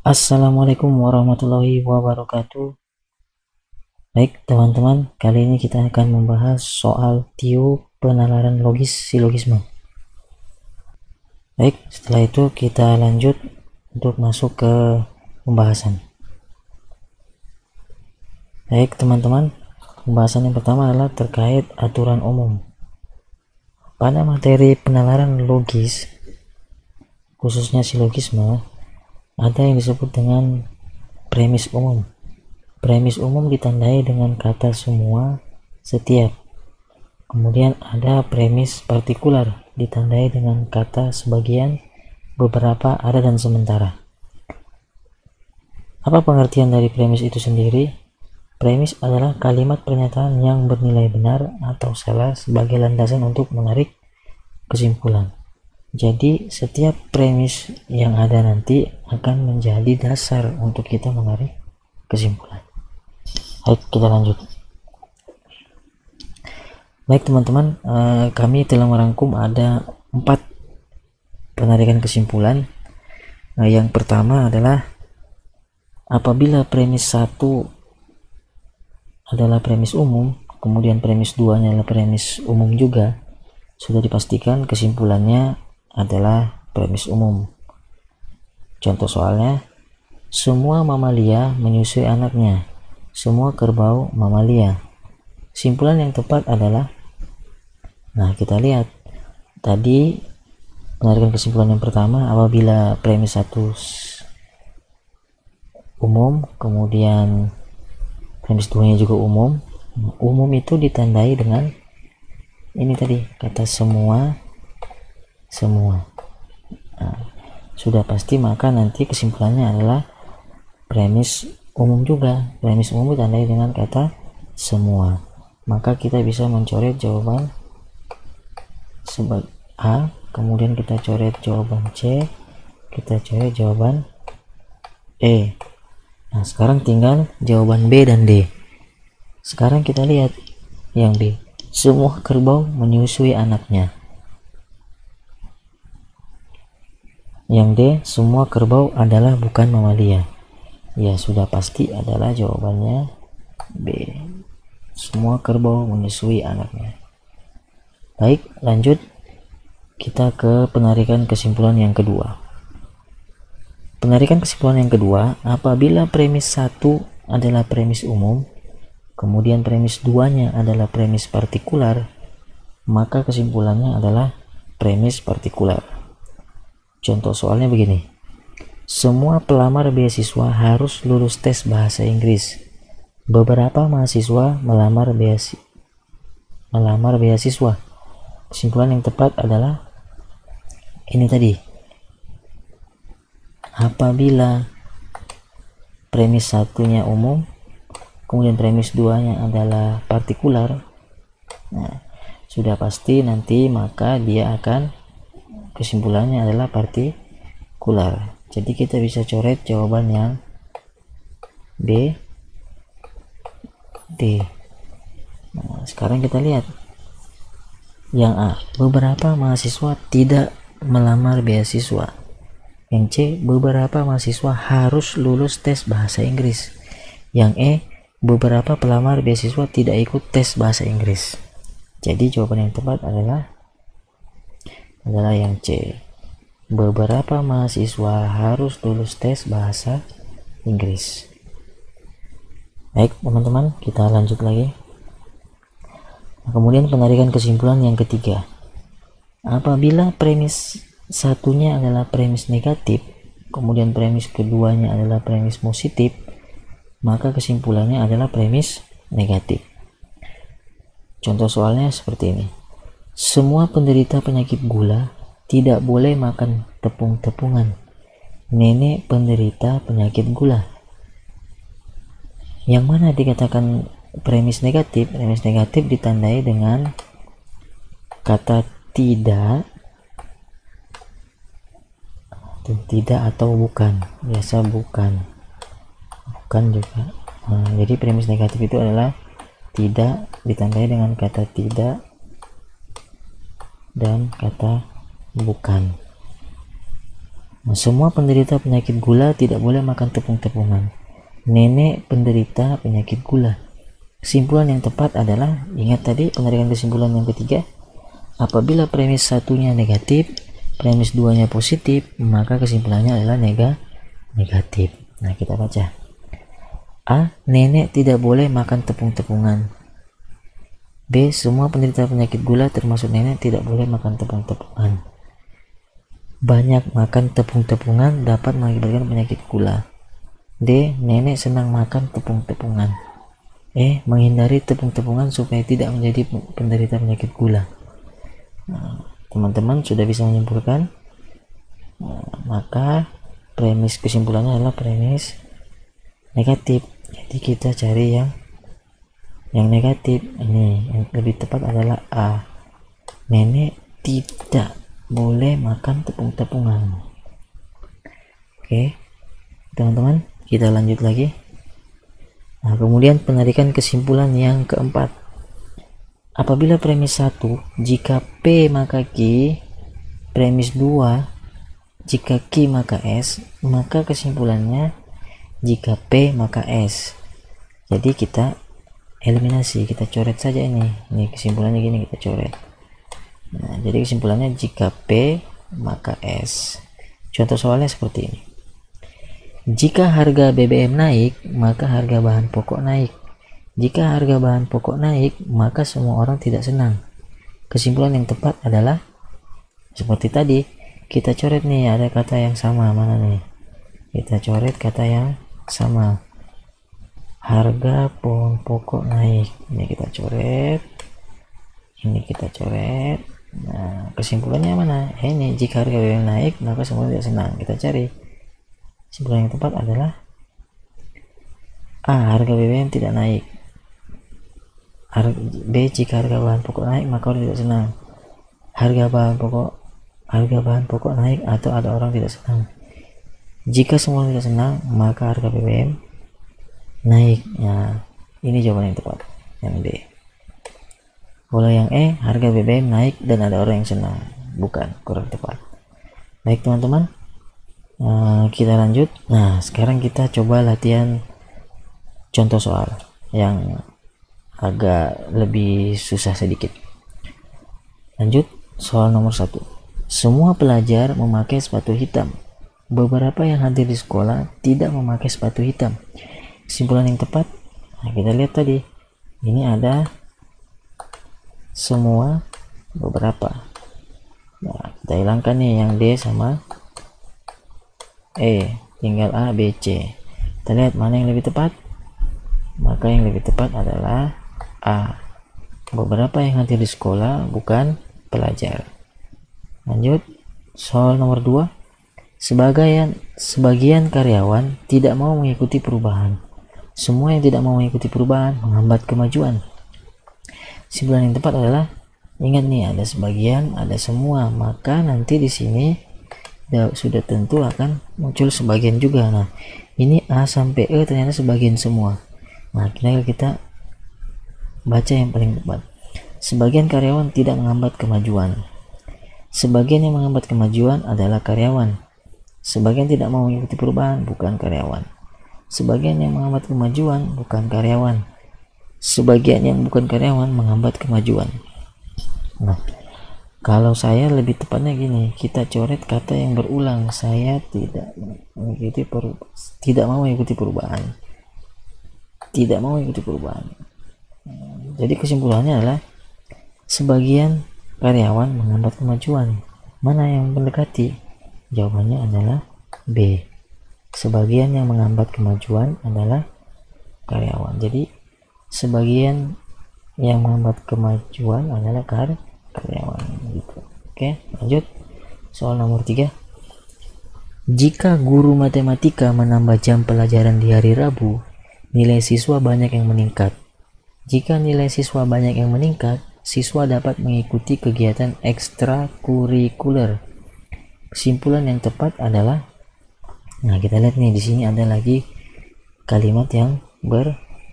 Assalamualaikum warahmatullahi wabarakatuh. Baik teman-teman, kali ini kita akan membahas soal tiup penalaran logis silogisme. Baik, setelah itu kita lanjut untuk masuk ke pembahasan. Baik teman-teman, pembahasan yang pertama adalah terkait aturan umum. Pada materi penalaran logis, khususnya silogisme, ada yang disebut dengan premis umum. Premis umum ditandai dengan kata semua, setiap. Kemudian ada premis partikular ditandai dengan kata sebagian, beberapa, ada, dan sementara. Apa pengertian dari premis itu sendiri? Premis adalah kalimat pernyataan yang bernilai benar atau salah sebagai landasan untuk menarik kesimpulan. Jadi setiap premis yang ada nanti akan menjadi dasar untuk kita menarik kesimpulan. Baik, kita lanjut. Baik teman-teman, kami telah merangkum ada 4 penarikan kesimpulan. Yang pertama adalah apabila premis 1 adalah premis umum, kemudian premis 2 nya adalah premis umum juga, sudah dipastikan kesimpulannya adalah premis umum. Contoh soalnya, semua mamalia menyusui anaknya, semua kerbau mamalia. Kesimpulan yang tepat adalah, nah kita lihat tadi penarikan kesimpulan yang pertama, apabila premis 1 umum, kemudian premis 2 nya juga umum. Umum itu ditandai dengan ini tadi, kata semua. Nah, sudah pasti maka nanti kesimpulannya adalah premis umum juga. Premis umum ditandai dengan kata semua, maka kita bisa mencoret jawaban sebagai A, kemudian kita coret jawaban C, kita coret jawaban E. Nah sekarang tinggal jawaban B dan D. Sekarang kita lihat yang B, semua kerbau menyusui anaknya. Yang D, semua kerbau adalah bukan mamalia. Ya sudah pasti adalah jawabannya B, semua kerbau menyusui anaknya. Baik, lanjut kita ke penarikan kesimpulan yang kedua. Penarikan kesimpulan yang kedua, apabila premis 1 adalah premis umum, kemudian premis 2 nya adalah premis partikular, maka kesimpulannya adalah premis partikular. Contoh soalnya begini, semua pelamar beasiswa harus lulus tes bahasa Inggris. Beberapa mahasiswa melamar beasiswa. Kesimpulan yang tepat adalah ini tadi, apabila premis 1 nya umum, kemudian premis 2 nya adalah partikular, nah sudah pasti nanti maka dia akan kesimpulannya adalah partikular. Jadi kita bisa coret jawaban yang B, D. Nah, sekarang kita lihat yang A, beberapa mahasiswa tidak melamar beasiswa. Yang C, beberapa mahasiswa harus lulus tes bahasa Inggris. Yang E, beberapa pelamar beasiswa tidak ikut tes bahasa Inggris. Jadi jawaban yang tepat adalah yang C, beberapa mahasiswa harus lulus tes bahasa Inggris. Baik teman-teman, kita lanjut lagi. Nah, kemudian penarikan kesimpulan yang ketiga, apabila premis 1 nya adalah premis negatif, kemudian premis keduanya adalah premis positif, maka kesimpulannya adalah premis negatif. Contoh soalnya seperti ini, semua penderita penyakit gula tidak boleh makan tepung-tepungan. Nenek penderita penyakit gula. Yang mana dikatakan premis negatif? Premis negatif ditandai dengan kata tidak atau bukan. Biasa bukan juga. Nah, jadi premis negatif itu adalah tidak ditandai dengan kata tidak dan kata bukan. Nah, semua penderita penyakit gula tidak boleh makan tepung-tepungan. Nenek penderita penyakit gula. Kesimpulan yang tepat adalah, ingat tadi penarikan kesimpulan yang ketiga, apabila premis satunya negatif, premis duanya positif, maka kesimpulannya adalah negatif. Nah, kita baca. A. Nenek tidak boleh makan tepung-tepungan. B. Semua penderita penyakit gula termasuk nenek tidak boleh makan tepung-tepungan. Banyak makan tepung-tepungan dapat mengakibatkan penyakit gula. D. Nenek senang makan tepung-tepungan. E. Menghindari tepung-tepungan supaya tidak menjadi penderita penyakit gula. Nah, teman-teman sudah bisa menyimpulkan. Nah, maka premis kesimpulannya adalah premis negatif. Jadi kita cari yang negatif. Ini yang lebih tepat adalah A. Nenek tidak boleh makan tepung-tepungan. Oke, teman-teman, kita lanjut lagi. Nah, kemudian penarikan kesimpulan yang keempat. Apabila premis 1 jika P maka Q, premis 2 jika Q maka S, maka kesimpulannya jika P maka S. Jadi kita eliminasi, kita coret saja ini kesimpulannya gini, kita coret. Nah, jadi kesimpulannya jika P maka S. Contoh soalnya seperti ini. Jika harga BBM naik, maka harga bahan pokok naik. Jika harga bahan pokok naik, maka semua orang tidak senang. Kesimpulan yang tepat adalah seperti tadi. Kita coret nih, ada kata yang sama, mana nih? Kita coret kata yang sama. Harga bahan pokok naik. Ini kita coret. Ini kita coret. Nah, kesimpulannya mana? Ini jika harga BBM naik, maka semua tidak senang. Kita cari. Kesimpulan yang tepat adalah A. Harga BBM tidak naik. B. Jika harga bahan pokok naik, maka orang tidak senang. Harga bahan pokok naik atau ada orang tidak senang. Jika semua tidak senang, maka harga BBM naik. Nah, ini jawaban yang tepat, yang D. Kalau yang E, harga BBM naik dan ada orang yang senang. Bukan, kurang tepat. Baik teman-teman, kita lanjut. Nah, sekarang kita coba latihan contoh soal yang agak lebih susah sedikit. Lanjut, soal nomor 1. Semua pelajar memakai sepatu hitam. Beberapa yang hadir di sekolah tidak memakai sepatu hitam. Kesimpulan yang tepat, nah kita lihat tadi. Ini ada semua, beberapa. Nah, kita hilangkan nih yang D sama E, tinggal A, B, C. Kita lihat mana yang lebih tepat. Maka yang lebih tepat adalah A. Beberapa yang hadir di sekolah bukan pelajar. Lanjut, soal nomor 2. Sebagian karyawan tidak mau mengikuti perubahan. Semua yang tidak mau mengikuti perubahan menghambat kemajuan. Kesimpulan yang tepat adalah, ingat nih, ada sebagian, ada semua, maka nanti di sini sudah tentu akan muncul sebagian juga. Nah, ini A sampai E ternyata sebagian semua. Nah, kita baca yang paling tepat. Sebagian karyawan tidak menghambat kemajuan. Sebagian yang menghambat kemajuan adalah karyawan. Sebagian tidak mau mengikuti perubahan bukan karyawan. Sebagian yang menghambat kemajuan bukan karyawan. Sebagian yang bukan karyawan menghambat kemajuan. Nah, kalau saya lebih tepatnya gini, kita coret kata yang berulang. Saya tidak mau mengikuti perubahan. Tidak mau mengikuti perubahan. Jadi kesimpulannya adalah sebagian karyawan menghambat kemajuan. Mana yang mendekati? Jawabannya adalah B. Sebagian yang menghambat kemajuan adalah karyawan. Jadi sebagian yang menghambat kemajuan adalah karyawan gitu. Oke, lanjut. Soal nomor 3. Jika guru matematika menambah jam pelajaran di hari Rabu, nilai siswa banyak yang meningkat. Jika nilai siswa banyak yang meningkat, siswa dapat mengikuti kegiatan ekstrakurikuler. Kesimpulan yang tepat adalah, nah kita lihat nih, di sini ada lagi kalimat yang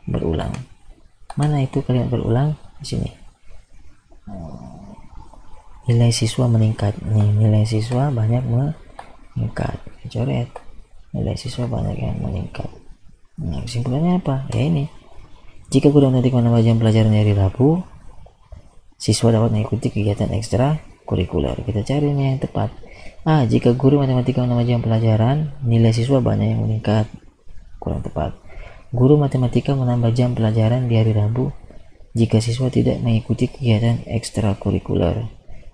berulang. Mana itu kalimat berulang? Di sini. Nilai siswa meningkat. Nih, nilai siswa banyak meningkat. Coret, nilai siswa banyak yang meningkat. Nah, kesimpulannya apa? Ya ini, jika guru matematika menambah jam pelajaran di hari Rabu, siswa dapat mengikuti kegiatan ekstra kurikuler. Kita cari nih yang tepat. Jika guru matematika menambah jam pelajaran, nilai siswa banyak yang meningkat. Kurang tepat. Guru matematika menambah jam pelajaran di hari Rabu jika siswa tidak mengikuti kegiatan ekstrakurikuler.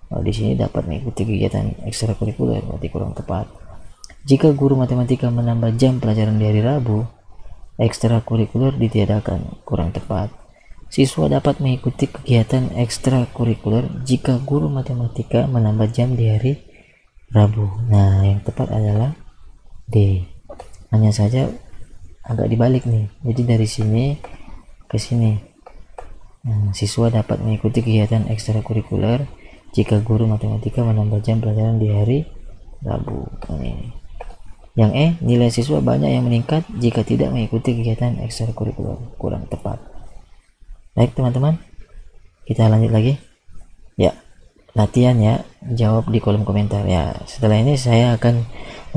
Di sini dapat mengikuti kegiatan ekstrakurikuler, berarti kurang tepat. Jika guru matematika menambah jam pelajaran di hari Rabu, ekstrakurikuler ditiadakan. Kurang tepat. Siswa dapat mengikuti kegiatan ekstrakurikuler jika guru matematika menambah jam di hari Rabu. Nah, yang tepat adalah D. Hanya saja agak dibalik nih, jadi dari sini ke sini. Siswa dapat mengikuti kegiatan ekstrakurikuler jika guru matematika menambah jam pelajaran di hari Rabu. Ini. Yang E, nilai siswa banyak yang meningkat jika tidak mengikuti kegiatan ekstrakurikuler. Kurang tepat. Baik teman-teman, kita lanjut lagi ya, latihan ya, jawab di kolom komentar ya. Setelah ini saya akan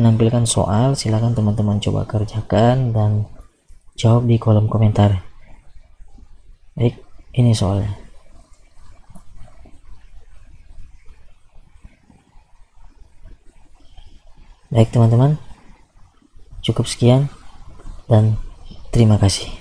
menampilkan soal, silakan teman-teman coba kerjakan dan jawab di kolom komentar. Baik, ini soalnya. Baik teman-teman, cukup sekian dan terima kasih.